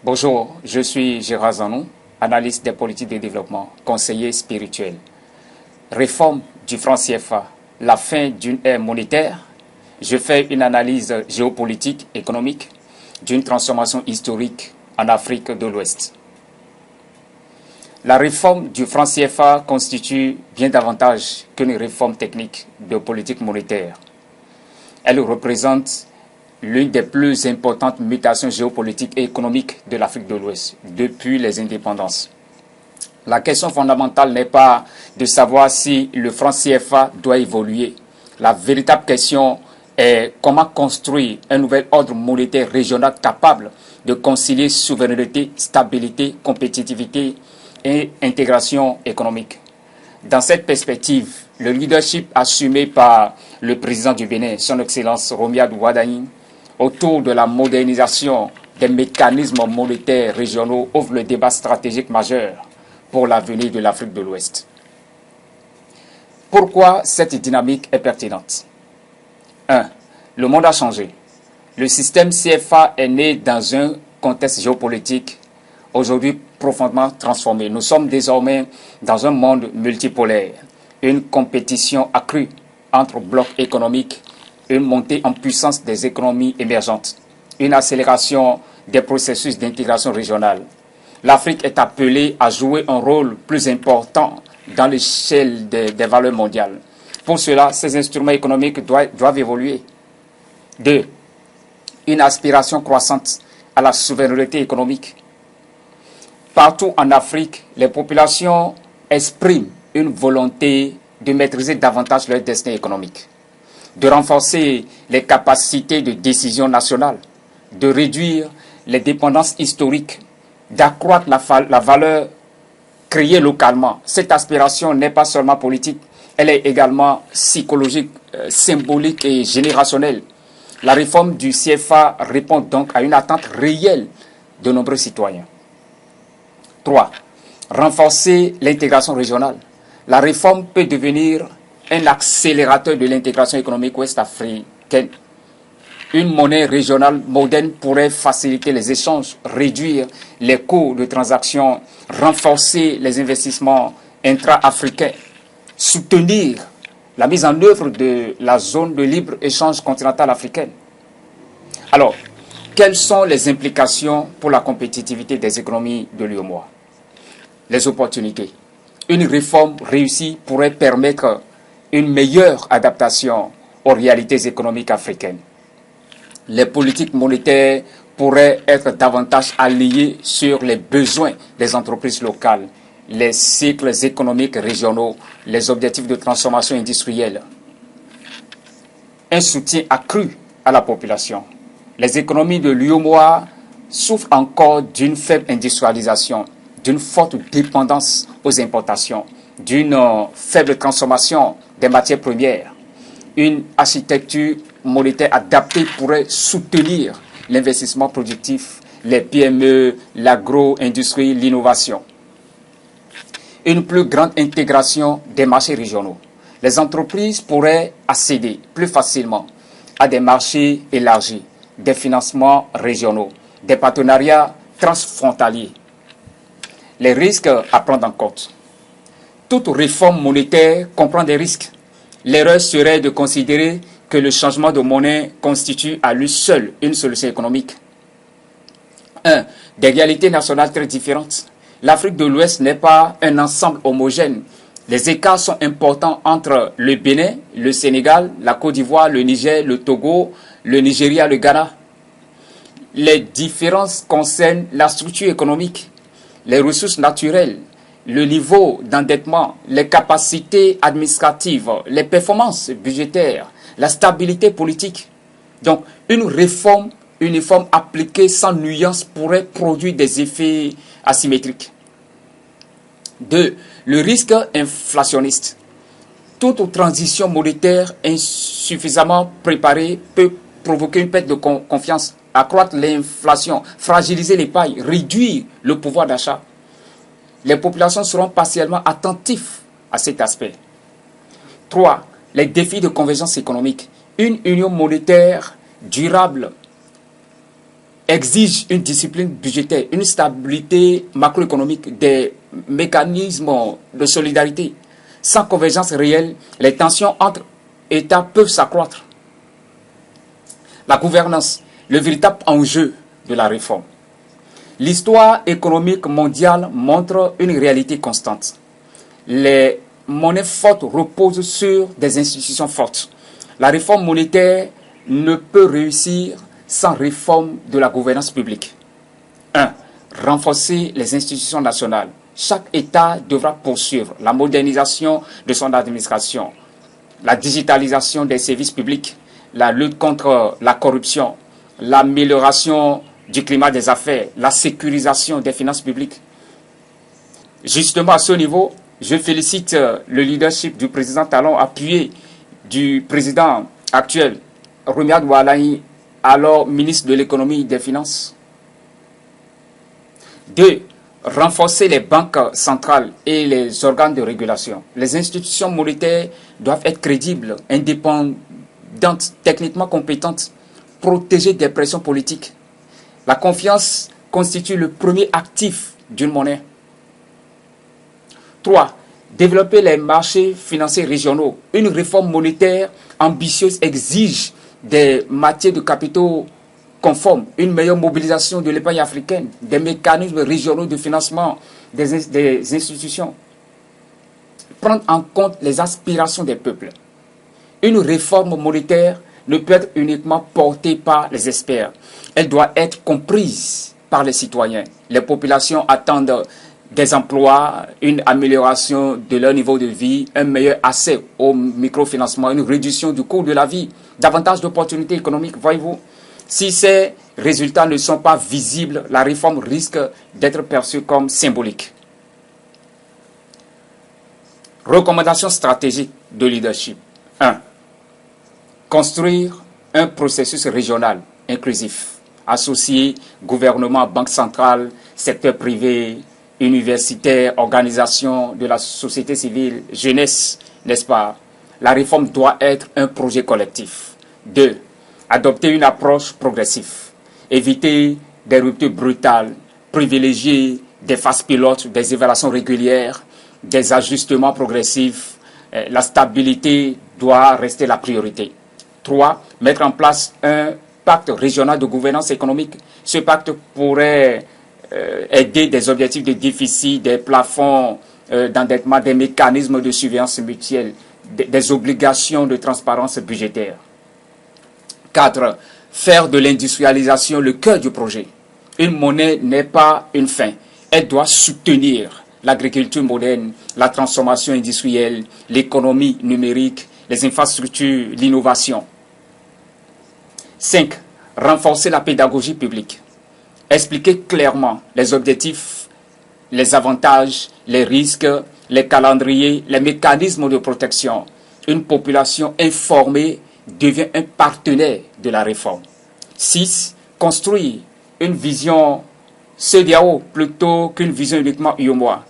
Bonjour, je suis Gérard Zanou, analyste des politiques de développement, conseiller spirituel. Réforme du franc CFA, la fin d'une ère monétaire. Je fais une analyse géopolitique, économique, d'une transformation historique en Afrique de l'Ouest. La réforme du franc CFA constitue bien davantage qu'une réforme technique de politique monétaire. Elle représente l'une des plus importantes mutations géopolitiques et économiques de l'Afrique de l'Ouest depuis les indépendances. La question fondamentale n'est pas de savoir si le franc CFA doit évoluer. La véritable question est comment construire un nouvel ordre monétaire régional capable de concilier souveraineté, stabilité, compétitivité et intégration économique. Dans cette perspective, le leadership assumé par le président du Bénin, son Excellence Romuald Wardani, autour de la modernisation des mécanismes monétaires régionaux ouvre le débat stratégique majeur pour l'avenir de l'Afrique de l'Ouest. Pourquoi cette dynamique est pertinente? 1. Le monde a changé. Le système CFA est né dans un contexte géopolitique aujourd'hui profondément transformé. Nous sommes désormais dans un monde multipolaire, une compétition accrue entre blocs économiques, une montée en puissance des économies émergentes, une accélération des processus d'intégration régionale. L'Afrique est appelée à jouer un rôle plus important dans l'échelle des valeurs mondiales. Pour cela, ces instruments économiques doivent évoluer. 2. Une aspiration croissante à la souveraineté économique. Partout en Afrique, les populations expriment une volonté de maîtriser davantage leur destin économique, de renforcer les capacités de décision nationale, de réduire les dépendances historiques, d'accroître la valeur créée localement. Cette aspiration n'est pas seulement politique, elle est également psychologique, symbolique et générationnelle. La réforme du CFA répond donc à une attente réelle de nombreux citoyens. 3. Renforcer l'intégration régionale. La réforme peut devenir un accélérateur de l'intégration économique ouest-africaine. Une monnaie régionale moderne pourrait faciliter les échanges, réduire les coûts de transaction, renforcer les investissements intra-africains, soutenir la mise en œuvre de la zone de libre-échange continentale africaine. Alors, quelles sont les implications pour la compétitivité des économies de l'UEMOA? Les opportunités. Une réforme réussie pourrait permettre une meilleure adaptation aux réalités économiques africaines. Les politiques monétaires pourraient être davantage alignées sur les besoins des entreprises locales, les cycles économiques régionaux, les objectifs de transformation industrielle. Un soutien accru à la population. Les économies de l'UEMOA souffrent encore d'une faible industrialisation, d'une forte dépendance aux importations, d'une faible transformation des matières premières. Une architecture monétaire adaptée pourrait soutenir l'investissement productif, les PME, l'agro-industrie, l'innovation. Une plus grande intégration des marchés régionaux. Les entreprises pourraient accéder plus facilement à des marchés élargis, des financements régionaux, des partenariats transfrontaliers. Les risques à prendre en compte. Toute réforme monétaire comprend des risques. L'erreur serait de considérer que le changement de monnaie constitue à lui seul une solution économique. 1. Des réalités nationales très différentes. L'Afrique de l'Ouest n'est pas un ensemble homogène. Les écarts sont importants entre le Bénin, le Sénégal, la Côte d'Ivoire, le Niger, le Togo, le Nigeria, le Ghana. Les différences concernent la structure économique, les ressources naturelles, le niveau d'endettement, les capacités administratives, les performances budgétaires, la stabilité politique. Donc, une réforme uniforme appliquée sans nuance pourrait produire des effets asymétriques. 2. Le risque inflationniste. Toute transition monétaire insuffisamment préparée peut provoquer une perte de confiance, accroître l'inflation, fragiliser l'épargne, réduire le pouvoir d'achat. Les populations seront partiellement attentives à cet aspect. 3. Les défis de convergence économique. Une union monétaire durable exige une discipline budgétaire, une stabilité macroéconomique, des mécanismes de solidarité. Sans convergence réelle, les tensions entre États peuvent s'accroître. La gouvernance, le véritable enjeu de la réforme. L'histoire économique mondiale montre une réalité constante. Les monnaies fortes reposent sur des institutions fortes. La réforme monétaire ne peut réussir sans réforme de la gouvernance publique. 1. Renforcer les institutions nationales. Chaque État devra poursuivre la modernisation de son administration, la digitalisation des services publics, la lutte contre la corruption, l'amélioration du climat des affaires, la sécurisation des finances publiques. Justement, à ce niveau, je félicite le leadership du président Talon, appuyé du président actuel, Remiad Oualahi, alors ministre de l'économie et des finances. 2. Renforcer les banques centrales et les organes de régulation. Les institutions monétaires doivent être crédibles, indépendantes, techniquement compétentes, protégées des pressions politiques. La confiance constitue le premier actif d'une monnaie. 3. Développer les marchés financiers régionaux. Une réforme monétaire ambitieuse exige des matières de capitaux conformes, une meilleure mobilisation de l'épargne africaine, des mécanismes régionaux de financement des institutions. Prendre en compte les aspirations des peuples. Une réforme monétaire ne peut être uniquement portée par les experts. Elle doit être comprise par les citoyens. Les populations attendent des emplois, une amélioration de leur niveau de vie, un meilleur accès au microfinancement, une réduction du coût de la vie, davantage d'opportunités économiques, voyez-vous. Si ces résultats ne sont pas visibles, la réforme risque d'être perçue comme symbolique. Recommandations stratégiques de leadership. 1. Construire un processus régional inclusif, associer gouvernement, banque centrale, secteur privé, universitaire, organisation de la société civile, jeunesse, n'est-ce pas? La réforme doit être un projet collectif. 2. Adopter une approche progressive. Éviter des ruptures brutales. Privilégier des phases pilotes, des évaluations régulières, des ajustements progressifs. La stabilité doit rester la priorité. 3. Mettre en place un pacte régional de gouvernance économique. Ce pacte pourrait aider des objectifs de déficit, des plafonds d'endettement, des mécanismes de surveillance mutuelle, des obligations de transparence budgétaire. 4. Faire de l'industrialisation le cœur du projet. Une monnaie n'est pas une fin. Elle doit soutenir l'agriculture moderne, la transformation industrielle, l'économie numérique, les infrastructures, l'innovation. 5. Renforcer la pédagogie publique. Expliquer clairement les objectifs, les avantages, les risques, les calendriers, les mécanismes de protection. Une population informée devient un partenaire de la réforme. 6. Construire une vision CEDEAO plutôt qu'une vision uniquement UEMOA.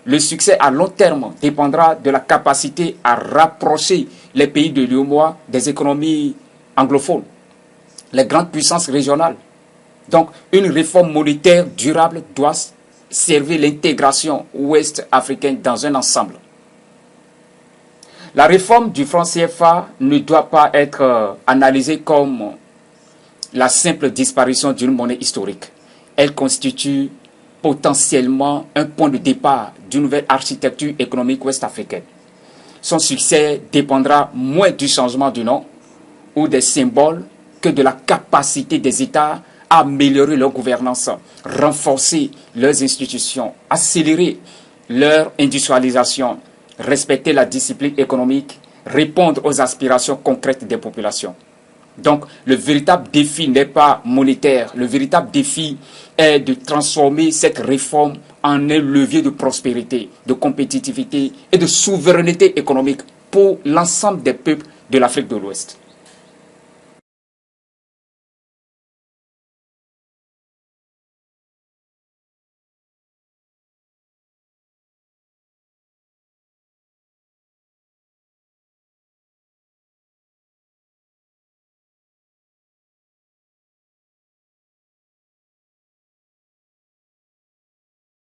Le succès à long terme dépendra de la capacité à rapprocher les pays de l'UEMOA des économies anglophones, les grandes puissances régionales. Donc, une réforme monétaire durable doit servir l'intégration ouest-africaine dans un ensemble. La réforme du franc CFA ne doit pas être analysée comme la simple disparition d'une monnaie historique. Elle constitue potentiellement un point de départ d'une nouvelle architecture économique ouest-africaine. Son succès dépendra moins du changement du nom ou des symboles que de la capacité des États à améliorer leur gouvernance, renforcer leurs institutions, accélérer leur industrialisation, respecter la discipline économique, répondre aux aspirations concrètes des populations. Donc, le véritable défi n'est pas monétaire. Le véritable défi est de transformer cette réforme en un levier de prospérité, de compétitivité et de souveraineté économique pour l'ensemble des peuples de l'Afrique de l'Ouest.